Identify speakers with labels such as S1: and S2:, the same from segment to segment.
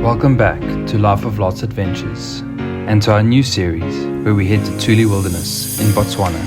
S1: Welcome back to Life of Lots Adventures and to our new series where we head to Tuli Wilderness in Botswana.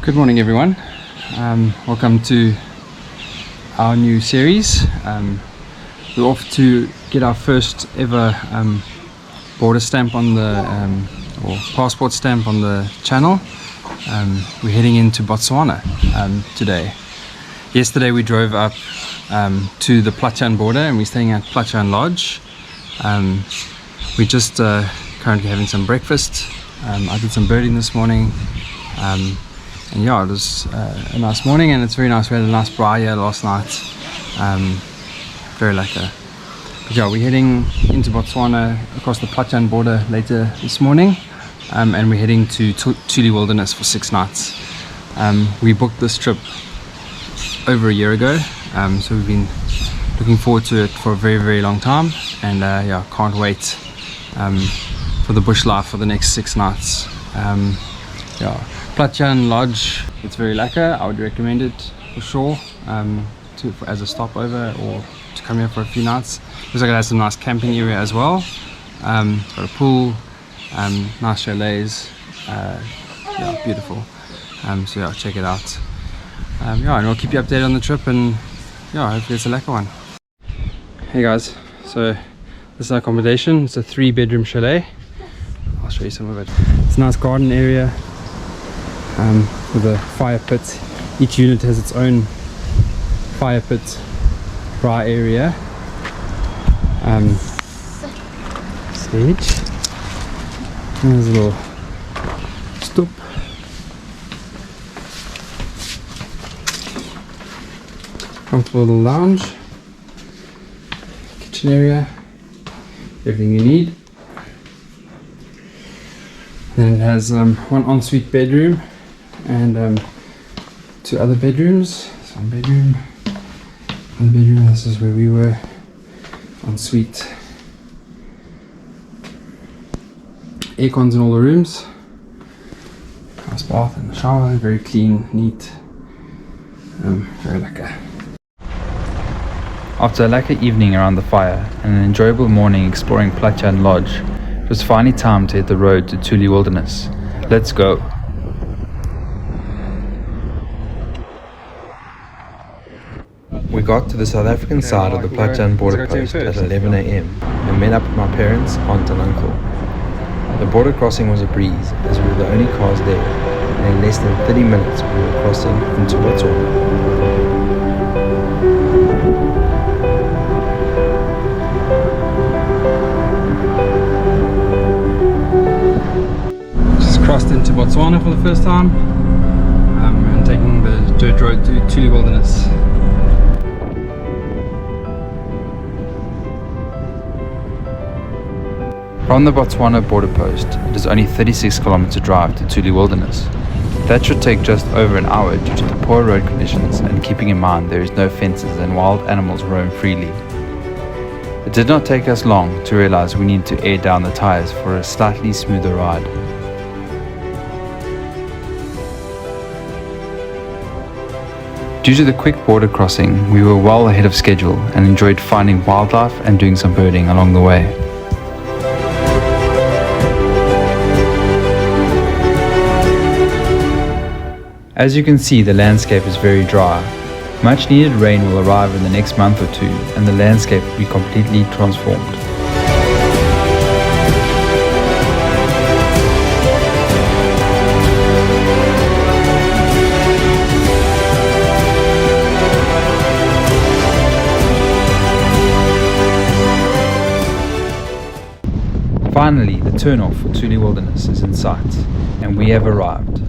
S1: Good morning everyone, welcome to our new series. We're off to get our first ever border stamp on the or passport stamp on the channel. We're heading into Botswana today. Yesterday we drove up to the Platjan border and we're staying at Platjan Lodge. We're just currently having some breakfast. I did some birding this morning. And yeah, it was a nice morning and it's very nice. We had a nice braai here last night. Very lekker. But yeah, we're heading into Botswana across the Platjan border later this morning. And we're heading to Tuli Wilderness for 6 nights. We booked this trip over a year ago. So we've been looking forward to it for a very, very long time. And yeah, can't wait for the bush life for the next 6 nights. Yeah. Platjan Lodge, it's very lekker. I would recommend it for sure as a stopover or to come here for a few nights. Looks like it has some nice camping area as well. It's got a pool, nice chalets, yeah, beautiful. So yeah, check it out. Yeah, and we'll keep you updated on the trip and yeah, hopefully it's a lekker one. Hey guys, so this is our accommodation. It's a 3-bedroom chalet. I'll show you some of it. It's a nice garden area. With a fire pit. Each unit has its own fire pit braai area. Stage. There's a little stoep. Comfortable little lounge. Kitchen area. Everything you need. Then it has one ensuite bedroom and 2 other bedrooms. One bedroom, another bedroom. This is where we were. Ensuite. Aircons in all the rooms. Nice bath and shower. Very clean, neat. Very lekker. After a lekker evening around the fire and an enjoyable morning exploring Platjan Lodge, it was finally time to hit the road to Tuli Wilderness. Let's go. We got to the South African side of the Platjan border post at 11 AM and met up with my parents, aunt and uncle. The border crossing was a breeze as we were the only cars there, and in less than 30 minutes we were crossing into Botswana. Crossed into Botswana for the first time and taking the dirt road to Tuli Wilderness. From the Botswana border post, it is only 36 kilometer drive to Tuli Wilderness. That should take just over an hour due to the poor road conditions and keeping in mind there is no fences and wild animals roam freely. It did not take us long to realize we need to air down the tires for a slightly smoother ride. Due to the quick border crossing, we were well ahead of schedule and enjoyed finding wildlife and doing some birding along the way. As you can see, the landscape is very dry. Much needed rain will arrive in the next month or 2 and the landscape will be completely transformed. Finally, the turn-off for Tuli Wilderness is in sight, and we have arrived.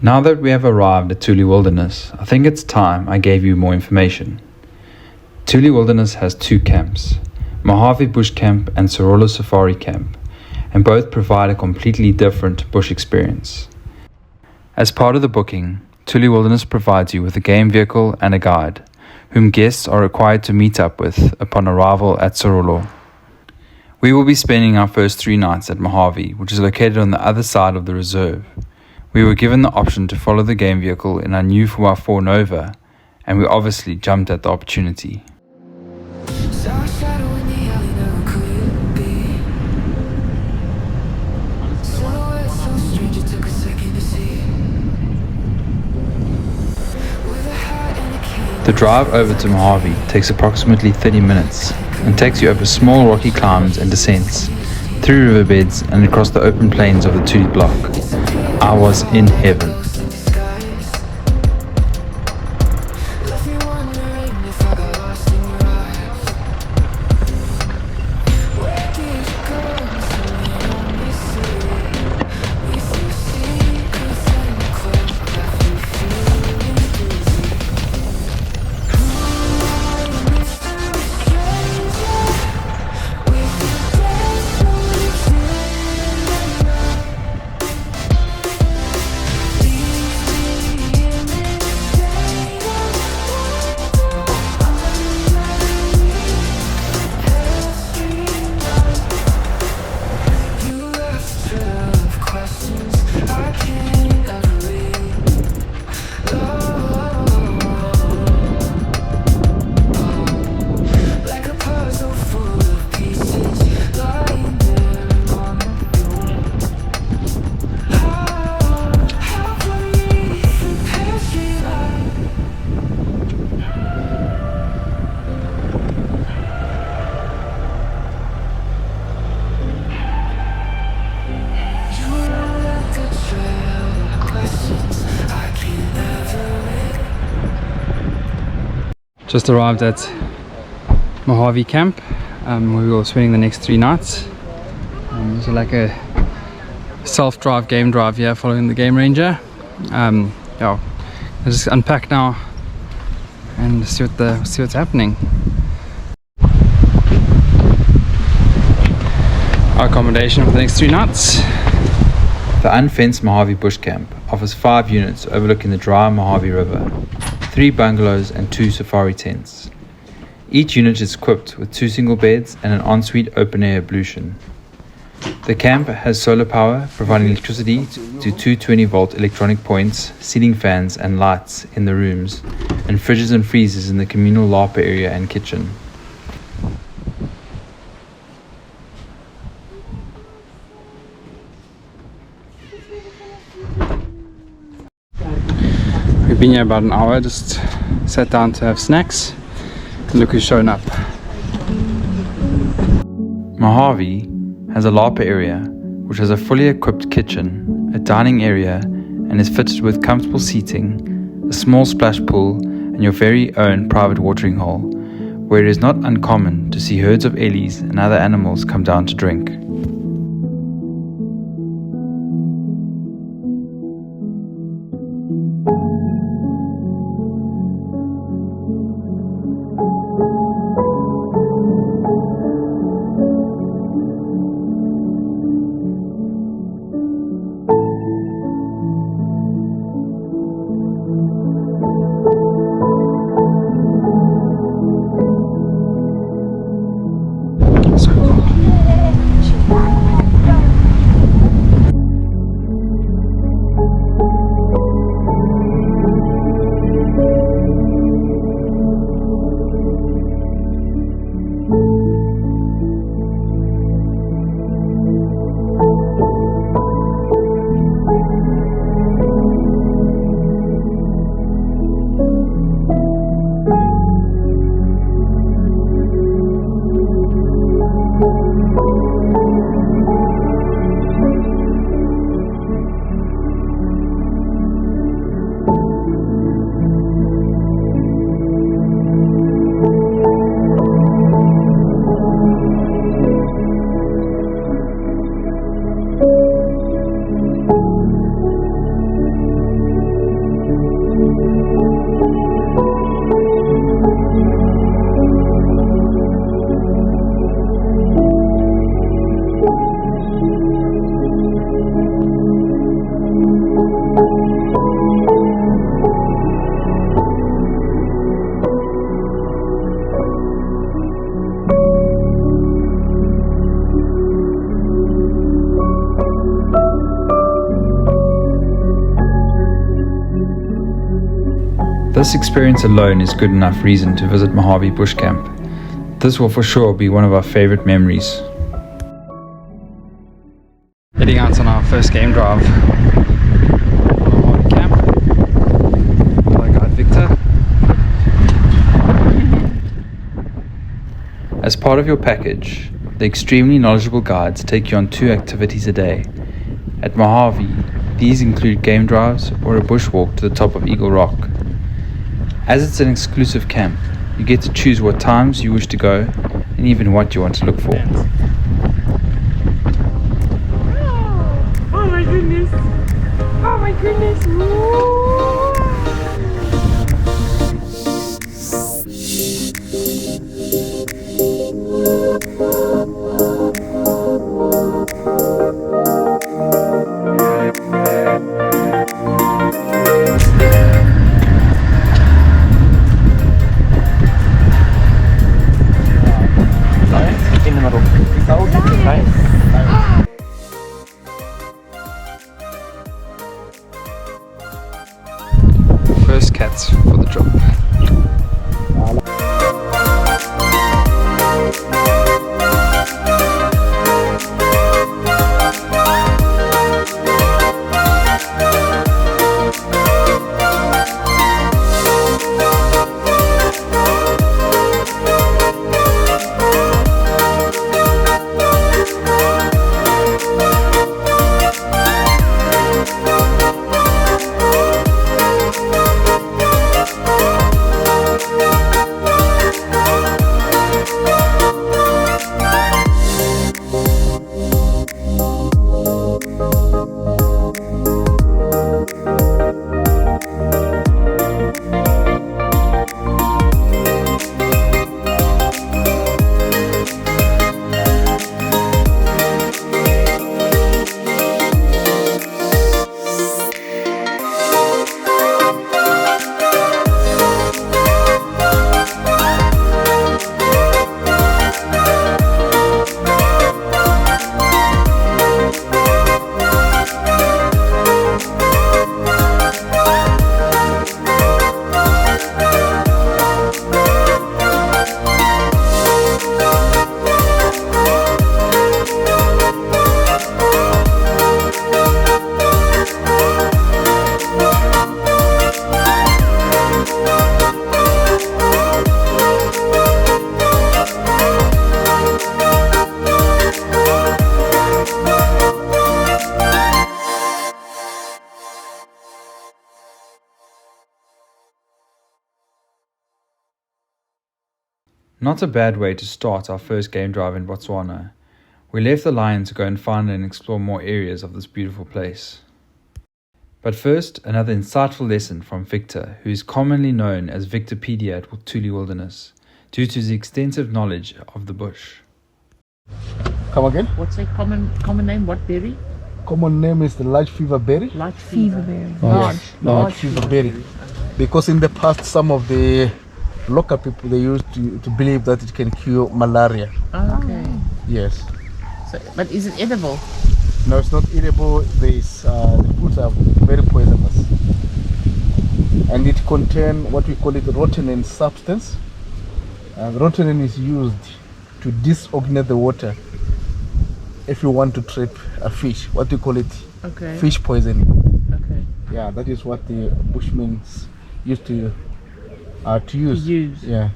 S2: Now that we have arrived at Tuli Wilderness, I think it's time I gave you more information. Tuli Wilderness has 2 camps, Mohave Bush Camp and Serolo Safari Camp, and both provide a completely different bush experience. As part of the booking, Tuli Wilderness provides you with a game vehicle and a guide, whom guests are required to meet up with upon arrival at Serolo. We will be spending our first 3 nights at Mohave, which is located on the other side of the reserve. We were given the option to follow the game vehicle in our new 4x4 Nova, and we obviously jumped at the opportunity. The drive over to Mohave takes approximately 30 minutes and takes you over small rocky climbs and descents, through riverbeds and across the open plains of the Tuli block. I was in heaven.
S1: Just arrived at Mohave Camp, where we will spending the next 3 nights. So like a self-drive game drive here, following the game ranger. Yeah, I'll just unpack now and see what's happening. Our accommodation for the next 3 nights.
S2: The unfenced Mohave Bush Camp offers 5 units overlooking the dry Mohave River, 3 bungalows and 2 safari tents. Each unit is equipped with 2 single beds and an ensuite open-air ablution. The camp has solar power, providing electricity to 220-volt electronic points, ceiling fans and lights in the rooms, and fridges and freezers in the communal larder area and kitchen.
S1: We've been here about an hour, just sat down to have snacks, and look who's shown up.
S2: Mohave has a larder area which has a fully equipped kitchen, a dining area, and is fitted with comfortable seating, a small splash pool, and your very own private watering hole, where it is not uncommon to see herds of ellies and other animals come down to drink. This experience alone is good enough reason to visit Mohave Bush Camp. This will for sure be one of our favorite memories.
S1: Heading out on our first game drive. Mohave Camp. With our guide Victor.
S2: As part of your package, the extremely knowledgeable guides take you on 2 activities a day. At Mohave, these include game drives or a bushwalk to the top of Eagle Rock. As it's an exclusive camp, you get to choose what times you wish to go and even what you want to look for.
S3: Oh my goodness! Oh my goodness!
S1: First cats for the trip.
S2: Not a bad way to start our first game drive in Botswana. We left the lion to go and find and explore more areas of this beautiful place. But first, another insightful lesson from Victor, who is commonly known as Victopedia at Tuli Wilderness, due to his extensive knowledge of the bush.
S4: Come again?
S3: What's the common name? What berry?
S4: Common name is the large fever berry.
S3: Large fever berry.
S4: Large fever berry. Because in the past, some of the local people, they used to believe that it can cure malaria.
S3: Okay.
S4: Yes.
S3: So, but is it edible?
S4: No, it's not edible. The fruits are very poisonous, and it contains what we call it rotenin substance. Rotenin is used to disoxygenate the water if you want to trap a fish. What we call it?
S3: Okay.
S4: Fish poisoning.
S3: Okay.
S4: Yeah, that is what the Bushmen used to use. Yeah.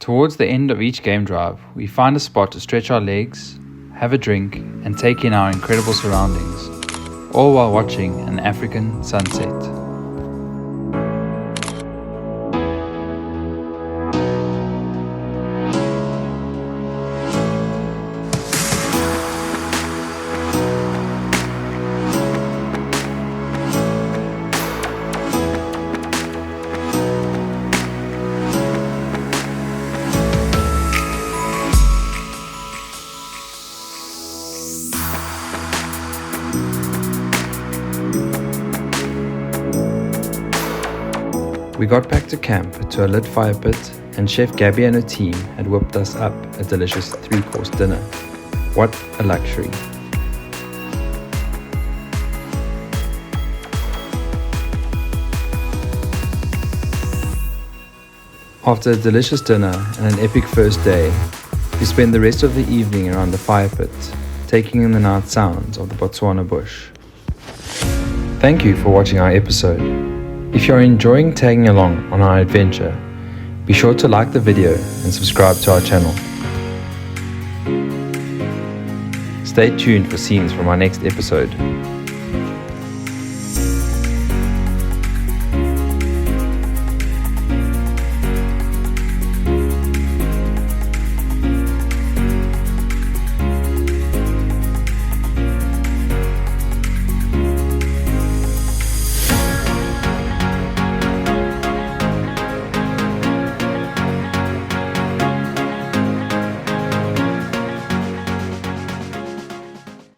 S2: Towards the end of each game drive, we find a spot to stretch our legs, have a drink, and take in our incredible surroundings, all while watching an African sunset. We got back to camp to a lit fire pit, and Chef Gabby and her team had whipped us up a delicious 3-course dinner. What a luxury. After a delicious dinner and an epic first day, we spent the rest of the evening around the fire pit, taking in the night sounds of the Botswana bush. Thank you for watching our episode. If you are enjoying tagging along on our adventure, be sure to like the video and subscribe to our channel. Stay tuned for scenes from our next episode.